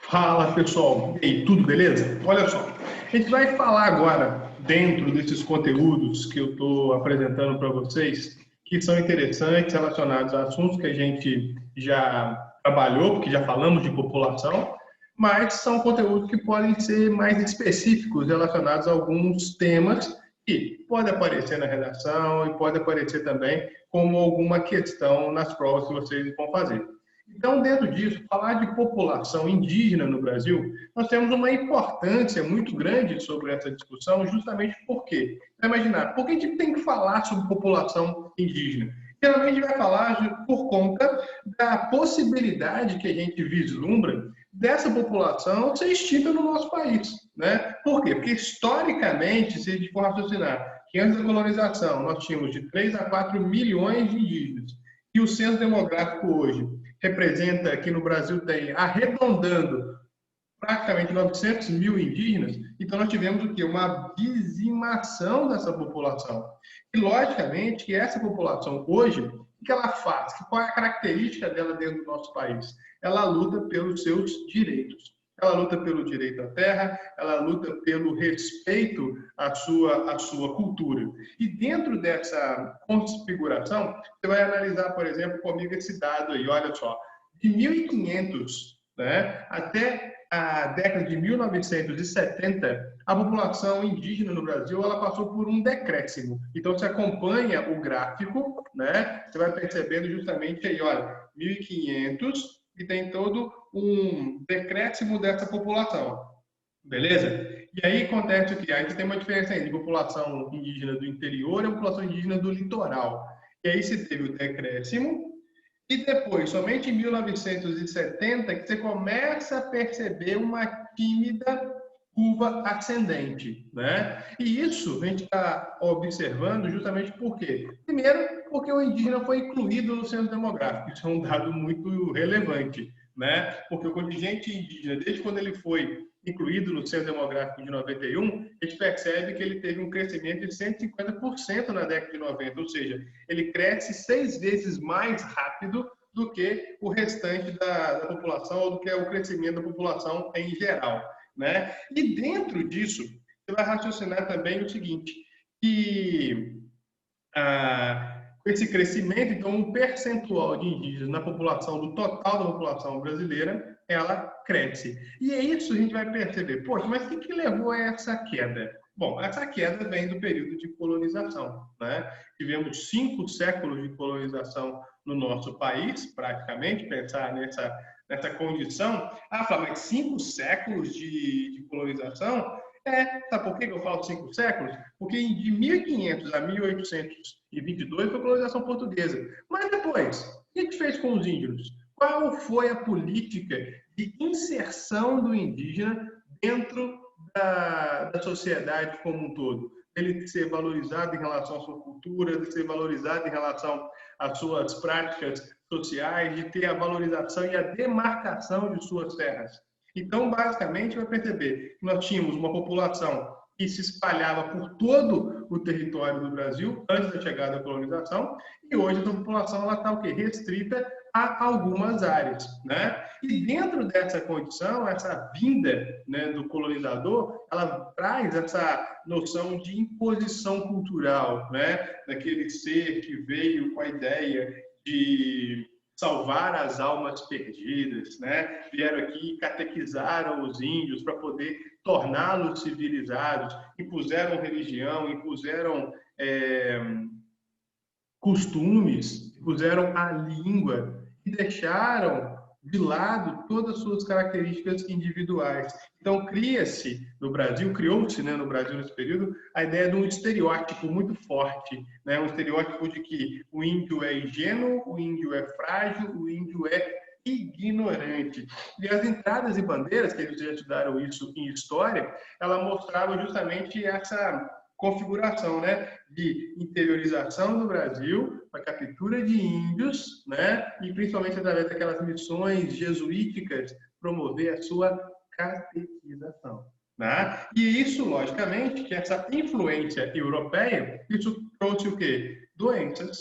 Fala pessoal, e aí, tudo beleza? Olha só, a gente vai falar agora, dentro desses conteúdos que eu estou apresentando para vocês, que são interessantes, relacionados a assuntos que a gente já trabalhou, porque já falamos de população, mas são conteúdos que podem ser mais específicos, relacionados a alguns temas que podem aparecer na redação e pode aparecer também como alguma questão nas provas que vocês vão fazer. Então, dentro disso, falar de população indígena no Brasil, nós temos uma importância muito grande sobre essa discussão, justamente porque, imaginar, por que a gente tem que falar sobre população indígena? Geralmente a gente vai falar por conta da possibilidade que a gente vislumbra dessa população ser extinta no nosso país, né? Por quê? Porque historicamente, se a gente for raciocinar que antes da colonização nós tínhamos de 3 a 4 milhões de indígenas, e o censo demográfico hoje representa, aqui no Brasil tem, arredondando, praticamente 900 mil indígenas, então nós tivemos o quê? Uma dizimação dessa população. E, logicamente, que essa população hoje, o que ela faz? Qual é a característica dela dentro do nosso país? Ela luta pelos seus direitos. Ela luta pelo direito à terra, ela luta pelo respeito à sua cultura. E dentro dessa configuração, você vai analisar, por exemplo, comigo esse dado aí, olha só, de 1500, né, até a década de 1970, a população indígena no Brasil ela passou por um decréscimo. Então, você acompanha o gráfico, né, você vai percebendo justamente aí, olha, 1500 e tem todo um decréscimo dessa população. Beleza? E aí acontece o que? Aí tem uma diferença entre população indígena do interior e a população indígena do litoral. E aí se teve o decréscimo, e depois, somente em 1970, que você começa a perceber uma tímida curva ascendente, né? E isso a gente está observando justamente por quê? Primeiro, porque o indígena foi incluído no censo demográfico. Isso é um dado muito relevante, né? Porque o contingente indígena, desde quando ele foi incluído no censo demográfico de 91, a gente percebe que ele teve um crescimento de 150% na década de 90, ou seja, ele cresce 6 vezes mais rápido do que o restante da população, ou do que é o crescimento da população em geral, né? E dentro disso, você vai raciocinar também o seguinte, que com esse crescimento, então, um percentual de indígenas na população, do total da população brasileira, ela cresce. E é isso que a gente vai perceber. Poxa, mas o que levou a essa queda? Bom, essa queda vem do período de colonização, né? Tivemos 5 séculos de colonização no nosso país, praticamente, pensar nessa condição. Mas 5 séculos de colonização? Sabe por que eu falo 5 séculos? Porque de 1500 a 1822 foi a colonização portuguesa. Mas depois, o que a gente fez com os índios? Qual foi a política de inserção do indígena dentro da sociedade como um todo? Ele ser valorizado em relação à sua cultura, de ser valorizado em relação às suas práticas sociais, de ter a valorização e a demarcação de suas terras. Então, basicamente, vai perceber que nós tínhamos uma população que se espalhava por todo o território do Brasil antes da chegada da colonização, e hoje essa população está o quê? Restrita a algumas áreas, né? E dentro dessa condição, essa vinda, né, do colonizador, ela traz essa noção de imposição cultural, né? Daquele ser que veio com a ideia de salvar as almas perdidas, né? Vieram aqui e catequizaram os índios para poder torná-los civilizados, impuseram religião, impuseram costumes, impuseram a língua e deixaram de lado todas as suas características individuais. Então, criou-se, né, no Brasil nesse período, a ideia de um estereótipo muito forte, né, um estereótipo de que o índio é ingênuo, o índio é frágil, o índio é ignorante. E as entradas e bandeiras, que eles já estudaram isso em história, ela mostrava justamente essa configuração, né, de interiorização do Brasil, a captura de índios, né, e principalmente através daquelas missões jesuíticas, promover a sua catequização. Né? E isso, logicamente, que essa influência europeia, isso trouxe o quê? Doenças,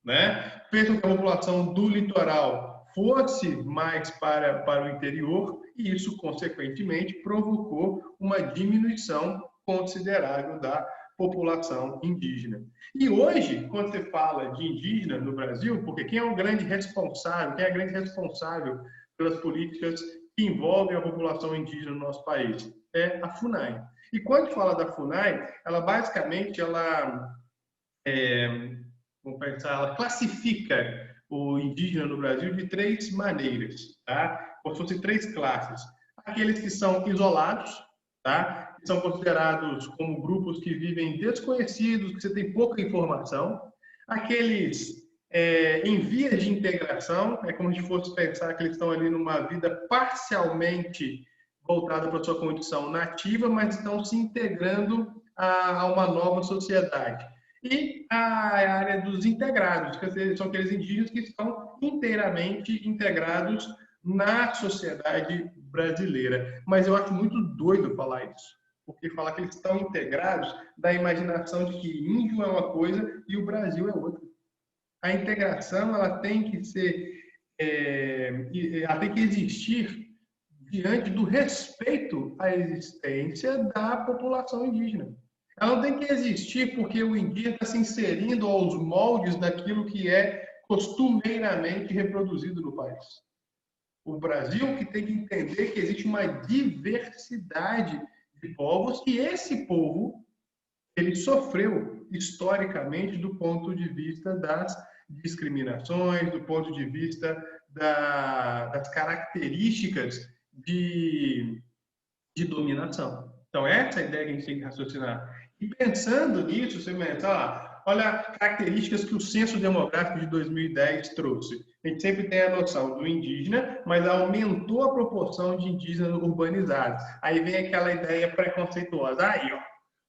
né? Fez com que a população do litoral fosse mais para o interior, e isso, consequentemente, provocou uma diminuição considerável da população indígena. E hoje, quando você fala de indígena no Brasil, porque quem é o grande responsável, quem é a grande responsável pelas políticas que envolvem a população indígena no nosso país? É a FUNAI. E quando fala da FUNAI, ela basicamente vamos pensar, ela classifica o indígena no Brasil de três maneiras, tá? Como se fossem três classes. Aqueles que são isolados, tá? Que são considerados como grupos que vivem desconhecidos, que você tem pouca informação. Aqueles em vias de integração, é como se fosse pensar que eles estão ali numa vida parcialmente voltada para a sua condição nativa, mas estão se integrando a uma nova sociedade. E a área dos integrados, que são aqueles indígenas que estão inteiramente integrados na sociedade brasileira. Mas eu acho muito doido falar isso, porque falar que eles estão integrados dá a imaginação de que índio é uma coisa e o Brasil é outra. A integração ela tem que ser, ela tem que existir diante do respeito à existência da população indígena. Ela não tem que existir porque o indígena está se inserindo aos moldes daquilo que é costumeiramente reproduzido no país. O Brasil que tem que entender que existe uma diversidade de povos e esse povo ele sofreu historicamente do ponto de vista das discriminações, do ponto de vista das características de dominação. Então, essa é a ideia que a gente tem que raciocinar. E pensando nisso, você pensa, olha características que o Censo Demográfico de 2010 trouxe. A gente sempre tem a noção do indígena, mas aumentou a proporção de indígenas urbanizados. Aí vem aquela ideia preconceituosa. Aí, ó,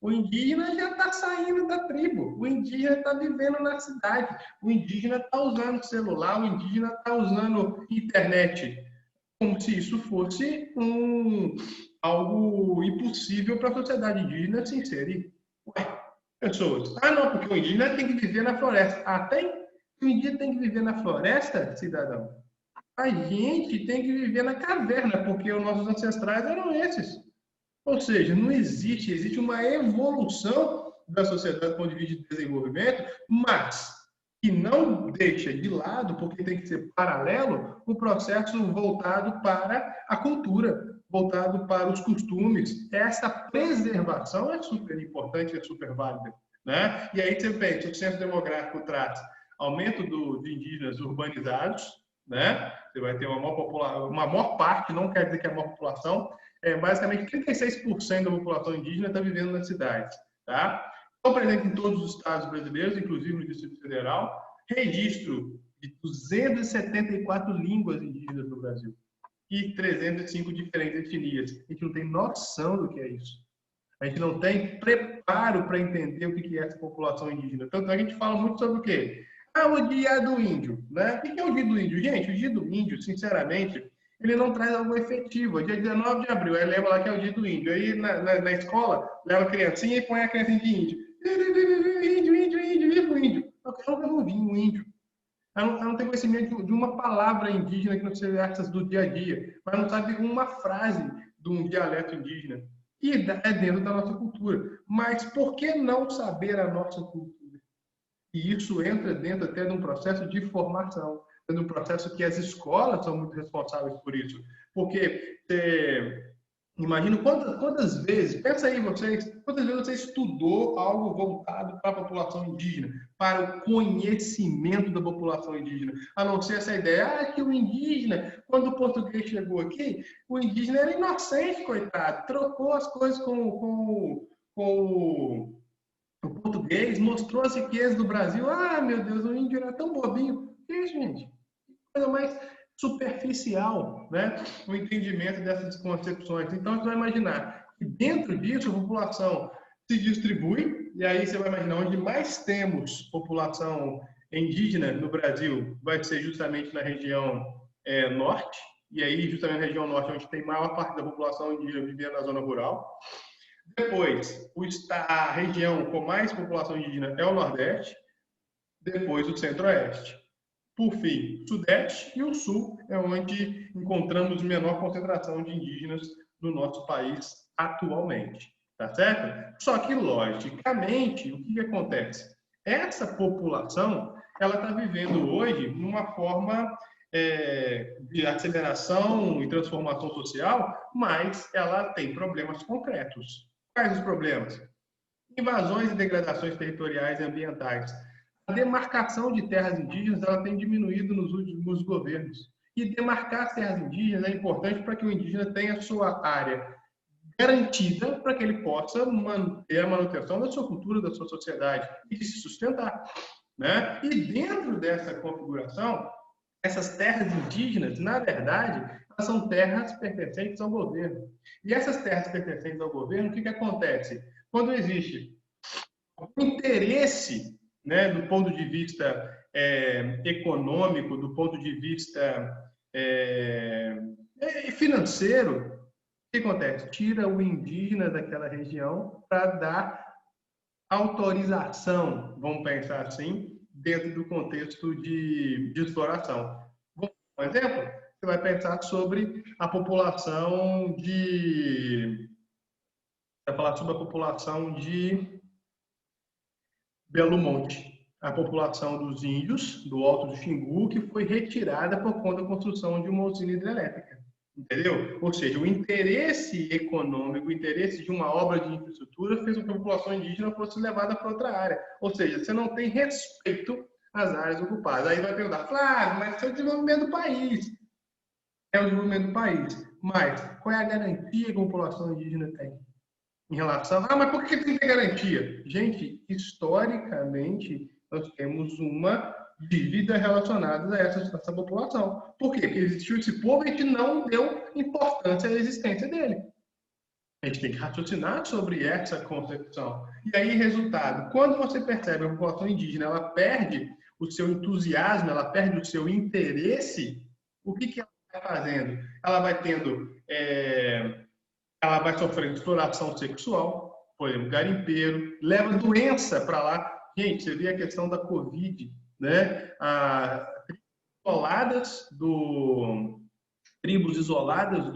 o indígena já está saindo da tribo, o indígena está vivendo na cidade, o indígena está usando celular, o indígena está usando internet. Como se isso fosse algo impossível para a sociedade indígena se inserir. Ué, pessoas, não, porque o indígena tem que viver na floresta. Tem? O indígena tem que viver na floresta, cidadão? A gente tem que viver na caverna, porque os nossos ancestrais eram esses. Ou seja, não existe uma evolução da sociedade do ponto de vista de desenvolvimento, mas que não deixa de lado, porque tem que ser paralelo, o processo voltado para a cultura, voltado para os costumes. Essa preservação é super importante, é super válida. Né? E aí você pensa, o censo demográfico traz aumento de indígenas urbanizados, né? Você vai ter uma maior parte, não quer dizer que é a maior população, basicamente 36% da população indígena está vivendo nas cidades. Tá? Estão presentes em todos os estados brasileiros, inclusive no Distrito Federal, registro de 274 línguas indígenas no Brasil e 305 diferentes etnias. A gente não tem noção do que é isso. A gente não tem preparo para entender o que é essa população indígena. Tanto a gente fala muito sobre o quê? O dia do índio. Né? O que é o dia do índio? Gente, o dia do índio, sinceramente, ele não traz algo efetivo. É dia 19 de abril, aí leva lá que é o dia do índio. Aí na escola, leva a criancinha e põe a criancinha de índio. Índio, viva o índio. Eu não vi um índio. Ela não tem conhecimento de uma palavra indígena que não seja essas do dia a dia, mas não sabe uma frase de um dialeto indígena. E é dentro da nossa cultura. Mas por que não saber a nossa cultura? E isso entra dentro até de um processo de formação, de um processo que as escolas são muito responsáveis por isso. Porque imagina quantas vezes, pensa aí vocês, quantas vezes você estudou algo voltado para a população indígena, para o conhecimento da população indígena, a não ser essa ideia, que o indígena, quando o português chegou aqui, o indígena era inocente, coitado, trocou as coisas com o português, mostrou as riquezas do Brasil, meu Deus, o índio era tão bobinho. Que isso, gente? Coisa mais superficial, né? O entendimento dessas concepções. Então, você vai imaginar que dentro disso a população se distribui, e aí você vai imaginar onde mais temos população indígena no Brasil vai ser justamente na região norte, e aí justamente na região norte onde tem maior parte da população indígena vivendo na zona rural. Depois, a região com mais população indígena é o Nordeste, depois o Centro-Oeste. Por fim, o Sudeste e o Sul é onde encontramos menor concentração de indígenas no nosso país atualmente, tá certo? Só que, logicamente, o que acontece? Essa população, ela está vivendo hoje numa forma de aceleração e transformação social, mas ela tem problemas concretos. Quais os problemas? Invasões e degradações territoriais e ambientais. A demarcação de terras indígenas ela tem diminuído nos últimos governos. E demarcar as terras indígenas é importante para que o indígena tenha sua área garantida para que ele possa manter a manutenção da sua cultura, da sua sociedade e de se sustentar, né? E dentro dessa configuração, essas terras indígenas, na verdade, elas são terras pertencentes ao governo. E essas terras pertencentes ao governo, o que acontece? Quando existe um interesse, né, do ponto de vista econômico, do ponto de vista financeiro, o que acontece? Tira o indígena daquela região para dar autorização, vamos pensar assim, dentro do contexto de exploração. Um exemplo, você vai pensar sobre a população vai falar sobre a população de Belo Monte, a população dos índios do Alto do Xingu, que foi retirada por conta da construção de uma usina hidrelétrica. Entendeu? Ou seja, o interesse econômico, o interesse de uma obra de infraestrutura fez com que a população indígena fosse levada para outra área. Ou seja, você não tem respeito às áreas ocupadas. Aí vai perguntar, Flávio, mas isso é o desenvolvimento do país. É o desenvolvimento do país. Mas qual é a garantia que a população indígena tem? Em relação, mas por que tem que ter garantia? Gente, historicamente, nós temos uma dívida relacionada a essa população. Por quê? Porque existiu esse povo e a gente não deu importância à existência dele. A gente tem que raciocinar sobre essa concepção. E aí, resultado, quando você percebe a população indígena, ela perde o seu entusiasmo, ela perde o seu interesse, o que ela vai fazendo? Ela vai tendo... ela vai sofrendo exploração sexual, por exemplo, garimpeiro, leva doença para lá. Gente, você vê a questão da Covid, né? Tribos isoladas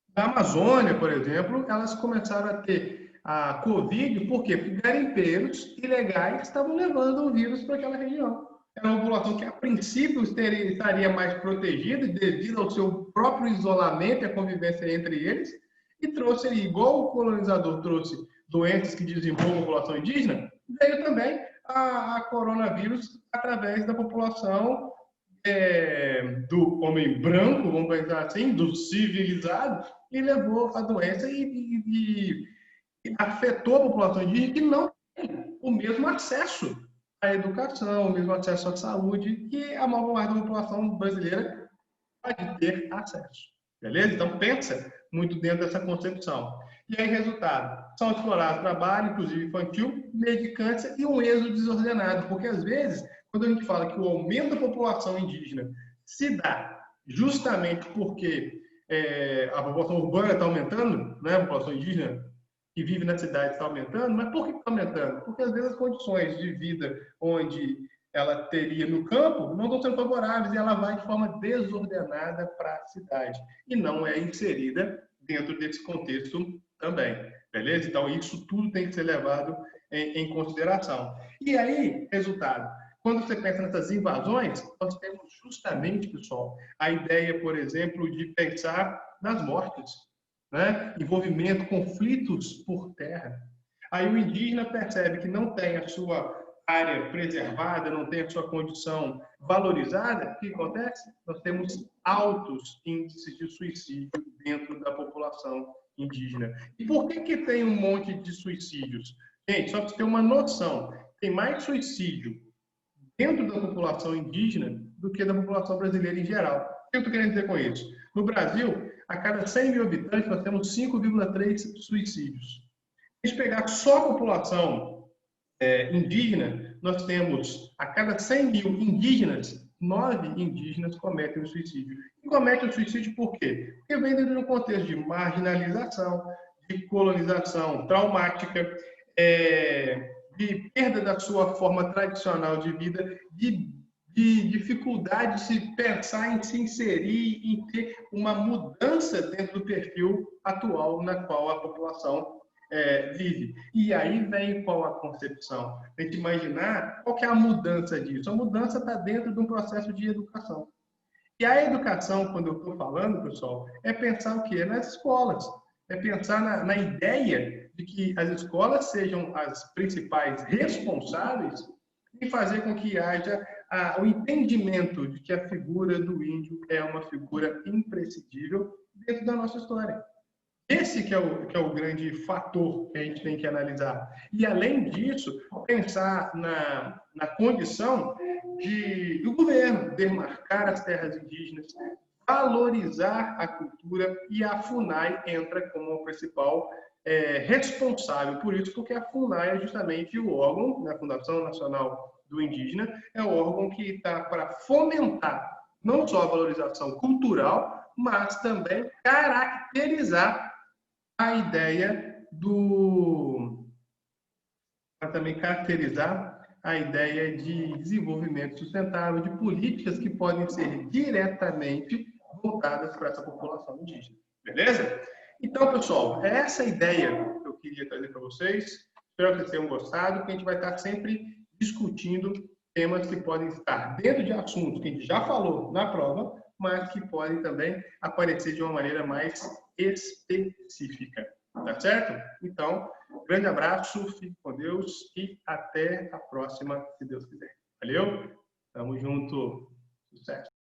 da Amazônia, por exemplo, elas começaram a ter a Covid, por quê? Porque garimpeiros ilegais estavam levando o vírus para aquela região. Era uma população que, a princípio, estaria mais protegida devido ao seu próprio isolamento e a convivência entre eles, e trouxe, igual o colonizador trouxe doenças que dizimou a população indígena, veio também a coronavírus através da população do homem branco, vamos pensar assim, do civilizado, e levou a doença e afetou a população indígena que não tem o mesmo acesso à educação, o mesmo acesso à saúde que a maior parte da população brasileira pode ter acesso. Beleza? Então, pensa muito dentro dessa concepção. E aí, resultado, são explorados trabalho, inclusive infantil, mendicância e um êxodo desordenado, porque às vezes, quando a gente fala que o aumento da população indígena se dá justamente porque a população urbana está aumentando, né? A população indígena que vive na cidade está aumentando, mas por que está aumentando? Porque às vezes as condições de vida onde ela teria no campo não estão sendo favoráveis e ela vai de forma desordenada para a cidade e não é inserida dentro desse contexto também, beleza? Então isso tudo tem que ser levado em consideração. E aí, resultado, quando você pensa nessas invasões, nós temos justamente, pessoal, a ideia, por exemplo, de pensar nas mortes, né? Envolvimento, conflitos por terra. Aí o indígena percebe que não tem a sua área preservada, não tem a sua condição valorizada, o que acontece? Nós temos altos índices de suicídio dentro da população indígena. E por que tem um monte de suicídios? Gente, só para você ter uma noção, tem mais suicídio dentro da população indígena do que da população brasileira em geral. O que eu estou querendo dizer com isso? No Brasil, a cada 100 mil habitantes, nós temos 5,3 suicídios. Se a gente pegar só a população indígena, nós temos, a cada 100 mil indígenas, 9 indígenas cometem o suicídio. E cometem o suicídio por quê? Porque vem dentro de um contexto de marginalização, de colonização traumática, de perda da sua forma tradicional de vida, de dificuldade de se pensar em se inserir, em ter uma mudança dentro do perfil atual na qual a população vive. E aí vem qual a concepção? A gente imaginar qual que é a mudança disso. A mudança está dentro de um processo de educação. E a educação, quando eu estou falando, pessoal, é pensar o quê? Nas escolas. É pensar na ideia de que as escolas sejam as principais responsáveis em fazer com que haja o entendimento de que a figura do índio é uma figura imprescindível dentro da nossa história. Esse que é o grande fator que a gente tem que analisar. E, além disso, pensar na condição do governo demarcar as terras indígenas, valorizar a cultura, e a FUNAI entra como a principal responsável por isso, porque a FUNAI é justamente o órgão, na Fundação Nacional do Indígena, é o órgão que está para fomentar não só a valorização cultural, mas também caracterizar a ideia para também caracterizar a ideia de desenvolvimento sustentável, de políticas que podem ser diretamente voltadas para essa população indígena. Beleza? Então, pessoal, é essa ideia que eu queria trazer para vocês. Espero que vocês tenham gostado, que a gente vai estar sempre discutindo temas que podem estar dentro de assuntos que a gente já falou na prova, mas que podem também aparecer de uma maneira mais específica. Tá certo? Então, grande abraço, fique com Deus e até a próxima, se Deus quiser. Valeu? Tamo junto. Sucesso.